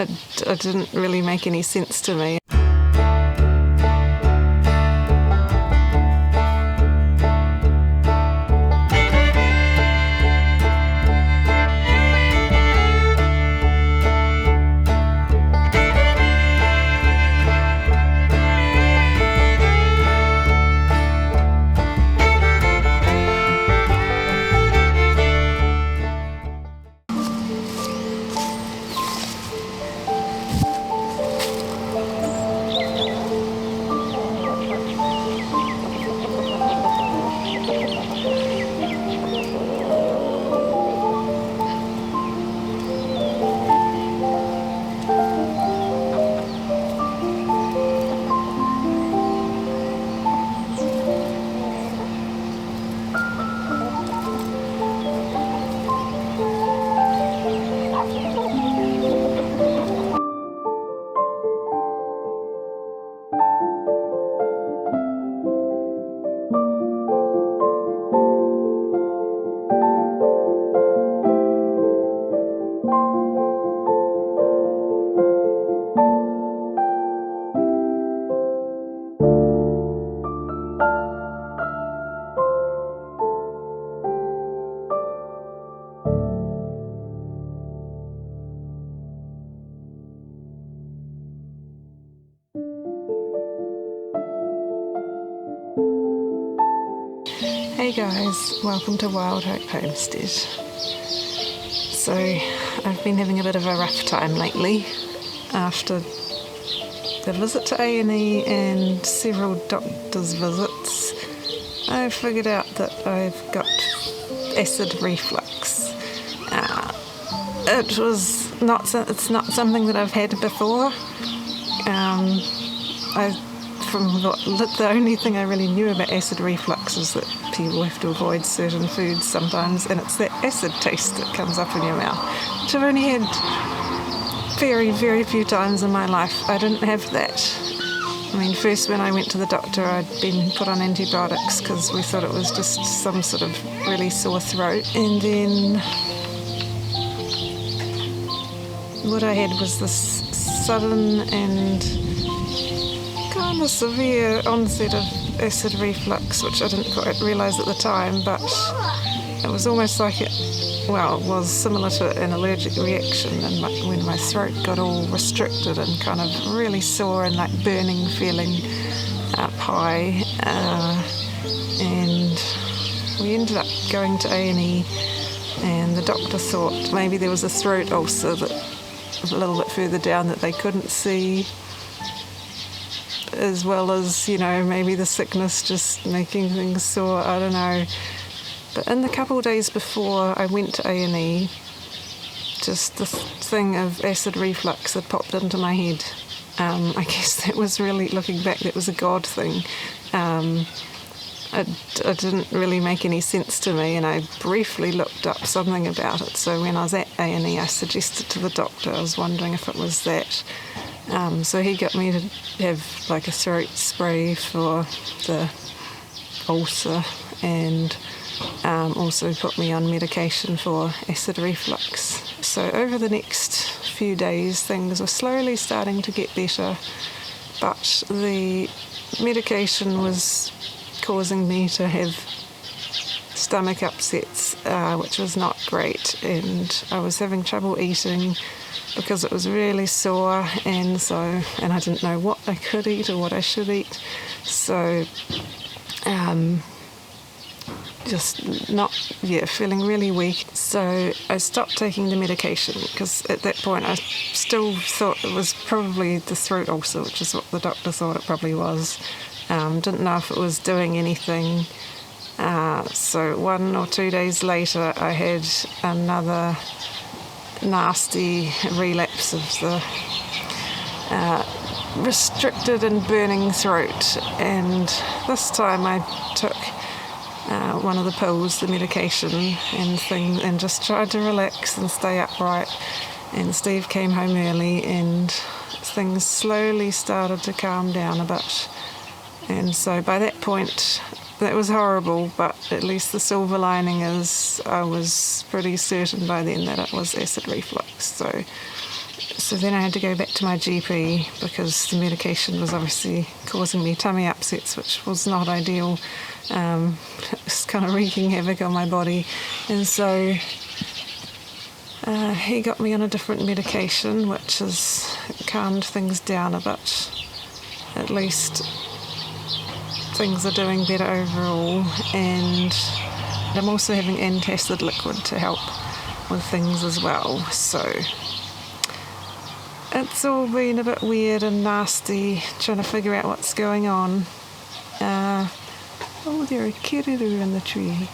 it didn't really make any sense to me. Hey guys, welcome to Wild Hope Homestead. So I've been having a bit of a rough time lately after the visit to A&E and several doctor's visits. I figured out that I've got acid reflux. It's not something that I've had before. The only thing I really knew about acid reflux is that people have to avoid certain foods sometimes, and it's that acid taste that comes up in your mouth, which I've only had very, very few times in my life. I didn't have that. I mean, first when I went to the doctor, I'd been put on antibiotics because we thought it was just some sort of really sore throat, and then what I had was this sudden and kind of severe onset of acid reflux, which I didn't quite realise at the time, but it was almost like it was similar to an allergic reaction, and when my throat got all restricted and kind of really sore and like burning feeling up high, and we ended up going to A&E, and the doctor thought maybe there was a throat ulcer that a little bit further down that they couldn't see, as well as, maybe the sickness just making things sore, I don't know. But in the couple of days before I went to A&E, just the thing of acid reflux had popped into my head. I guess that was really, looking back, that was a God thing. It didn't really make any sense to me, and I briefly looked up something about it. So when I was at A&E, I suggested to the doctor, I was wondering if it was that. So he got me to have like a throat spray for the ulcer, and also put me on medication for acid reflux. So over the next few days things were slowly starting to get better, but the medication was causing me to have stomach upsets, which was not great, and I was having trouble eating because it was really sore, and I didn't know what I could eat or what I should eat, so feeling really weak. So I stopped taking the medication because at that point I still thought it was probably the throat ulcer, which is what the doctor thought it probably was. Didn't know if it was doing anything. So 1 or 2 days later I had another nasty relapse of the restricted and burning throat, and this time I took one of the pills, the medication and just tried to relax and stay upright, and Steve came home early and things slowly started to calm down a bit, and so by that point that was horrible, but at least the silver lining is I was pretty certain by then that it was acid reflux. So then I had to go back to my GP because the medication was obviously causing me tummy upsets, which was not ideal. It's kind of wreaking havoc on my body. And so he got me on a different medication, which has calmed things down a bit. At least things are doing better overall. And I'm also having antacid liquid to help with things as well. So it's all been a bit weird and nasty, trying to figure out what's going on. Oh, there are kiruru in the tree.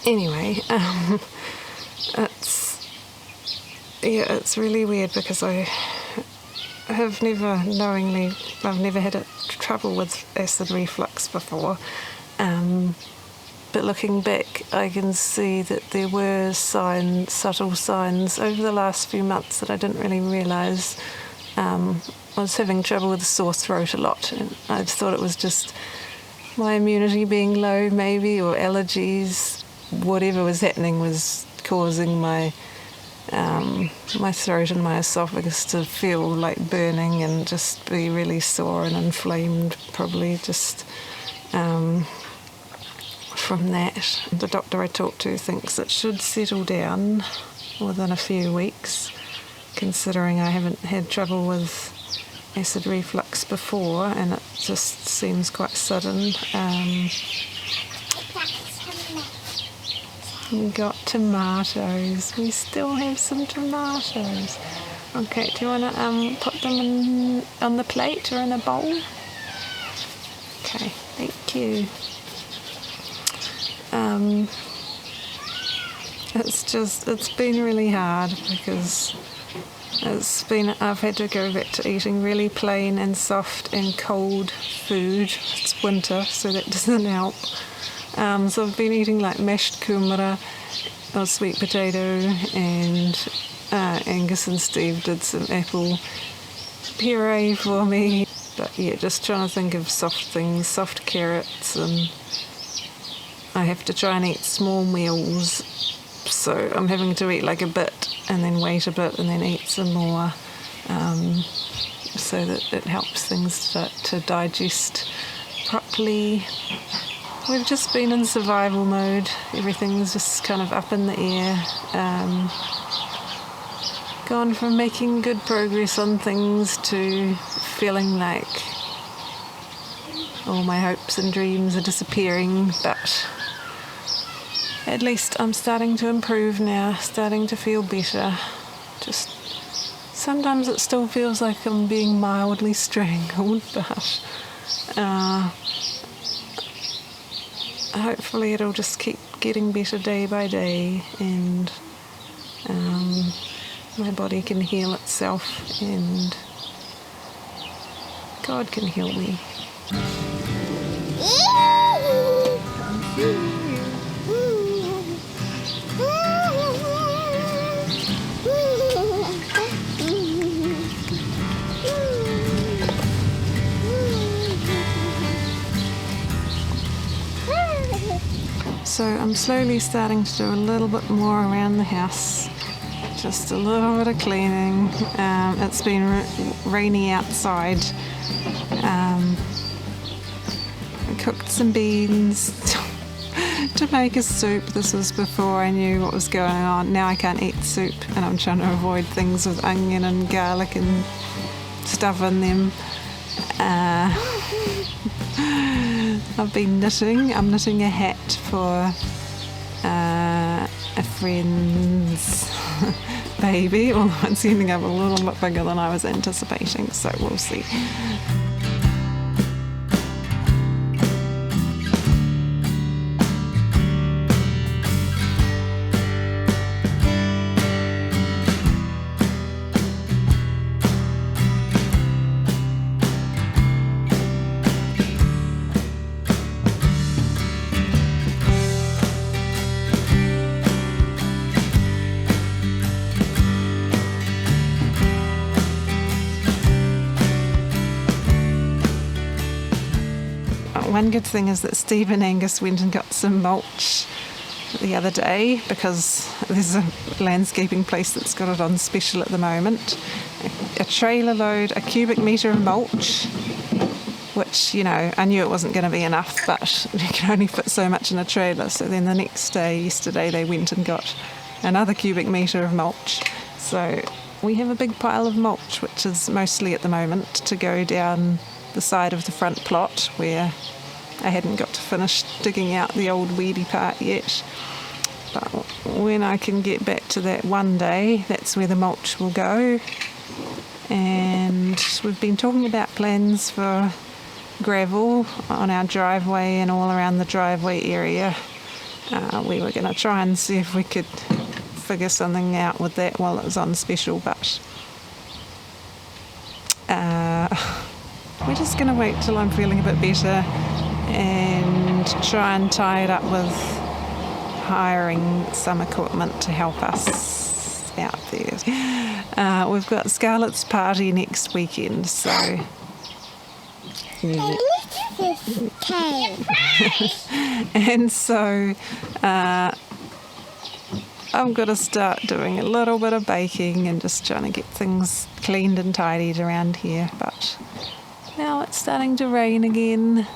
Anyway, it's really weird because I've never had trouble with acid reflux before. But looking back, I can see that there were subtle signs over the last few months that I didn't really realise. I was having trouble with a sore throat a lot, and I thought it was just my immunity being low maybe, or allergies. Whatever was happening was causing my throat and my esophagus to feel like burning and just be really sore and inflamed, probably just from that. The doctor I talked to thinks it should settle down within a few weeks, considering I haven't had trouble with acid reflux before, and it just seems quite sudden. We got tomatoes. We still have some tomatoes. Okay, do you want to put them on the plate or in a bowl? Okay, thank you. It's been really hard because I've had to go back to eating really plain and soft and cold food. It's winter, so that doesn't help. So I've been eating like mashed kumara or sweet potato, and Angus and Steve did some apple puree for me. But yeah, just trying to think of soft things, soft carrots, and I have to try and eat small meals. So I'm having to eat like a bit and then wait a bit and then eat some more, so that it helps things to digest properly. We've just been in survival mode. Everything's just kind of up in the air. Gone from making good progress on things to feeling like all my hopes and dreams are disappearing, but at least I'm starting to improve now, starting to feel better. Just sometimes it still feels like I'm being mildly strangled, but hopefully it'll just keep getting better day by day, and my body can heal itself and God can heal me. So I'm slowly starting to do a little bit more around the house, just a little bit of cleaning. It's been rainy outside. I cooked some beans to make a soup. This was before I knew what was going on. Now I can't eat soup, and I'm trying to avoid things with onion and garlic and stuff in them. I've been knitting. I'm knitting a hat for a friend's baby, although it's ending up a little bit bigger than I was anticipating, so we'll see. one good thing is that Steve and Angus went and got some mulch the other day, because there's a landscaping place that's got it on special at the moment. A trailer load, a cubic metre of mulch, which, you know, I knew it wasn't going to be enough, but you can only fit so much in a trailer. So then the next day, yesterday, they went and got another cubic metre of mulch. So we have a big pile of mulch, which is mostly at the moment to go down the side of the front plot, where I hadn't got to finish digging out the old weedy part yet. But when I can get back to that one day, that's where the mulch will go. And we've been talking about plans for gravel on our driveway and all around the driveway area. We were going to try and see if we could figure something out with that while it was on special, but we're just going to wait till I'm feeling a bit better and try and tie it up with hiring some equipment to help us out there. We've got Scarlett's party next weekend, so and so I've got to start doing a little bit of baking and just trying to get things cleaned and tidied around here. But now it's starting to rain again.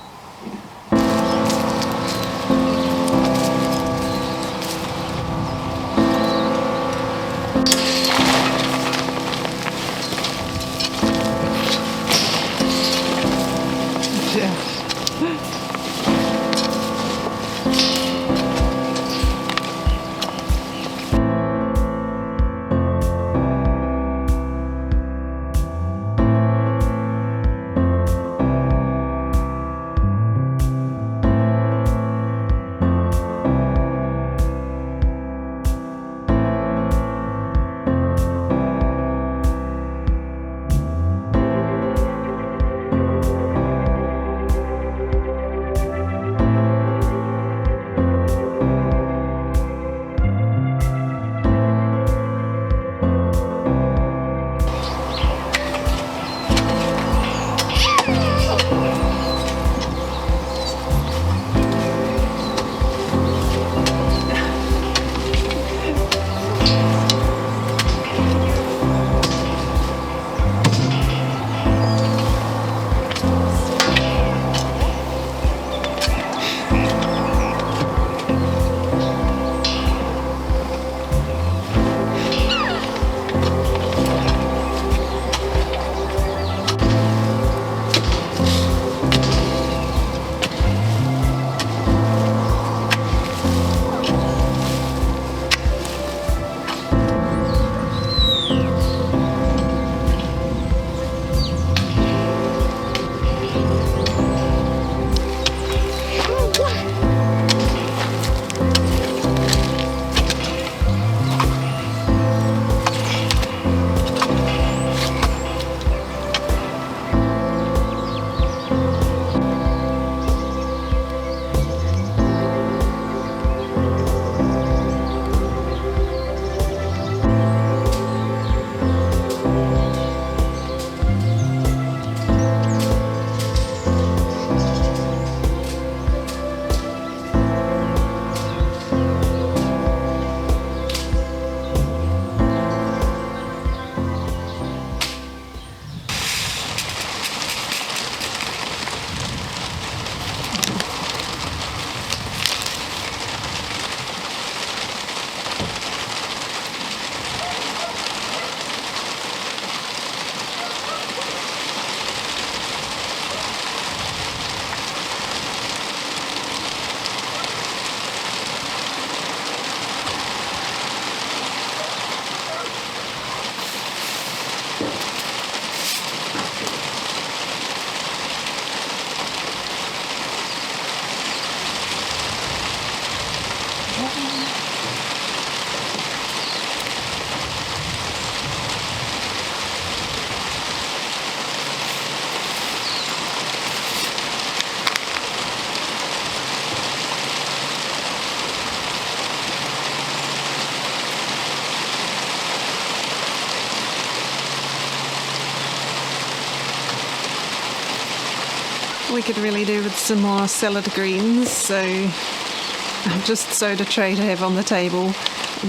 we could really do with some more salad greens, so I've just sowed a tray to have on the table.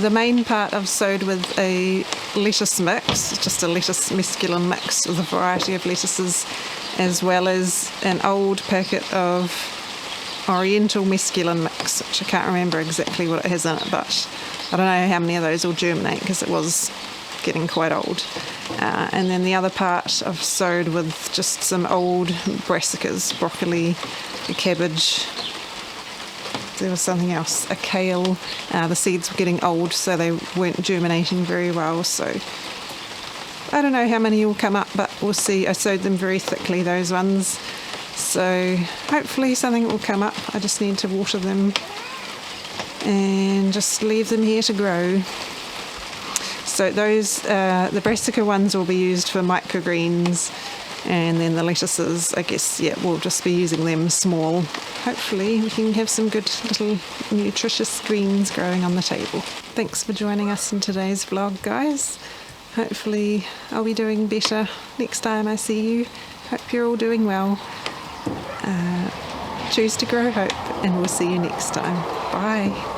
The main part I've sowed with a lettuce mix, just a lettuce mesclun mix with a variety of lettuces, as well as an old packet of oriental mesclun mix, which I can't remember exactly what it has in it, but I don't know how many of those will germinate because it was getting quite old. And then the other part I've sowed with just some old brassicas, broccoli, a cabbage, there was something else, a kale. The seeds were getting old, so they weren't germinating very well, so I don't know how many will come up, but we'll see. I sowed them very thickly, those ones, so hopefully something will come up. I just need to water them and just leave them here to grow. So those, the brassica ones will be used for microgreens, and then the lettuces, I guess, yeah, we'll just be using them small. Hopefully we can have some good little nutritious greens growing on the table. Thanks for joining us in today's vlog, guys. Hopefully I'll be doing better next time I see you. Hope you're all doing well. Choose to grow hope, and we'll see you next time. Bye.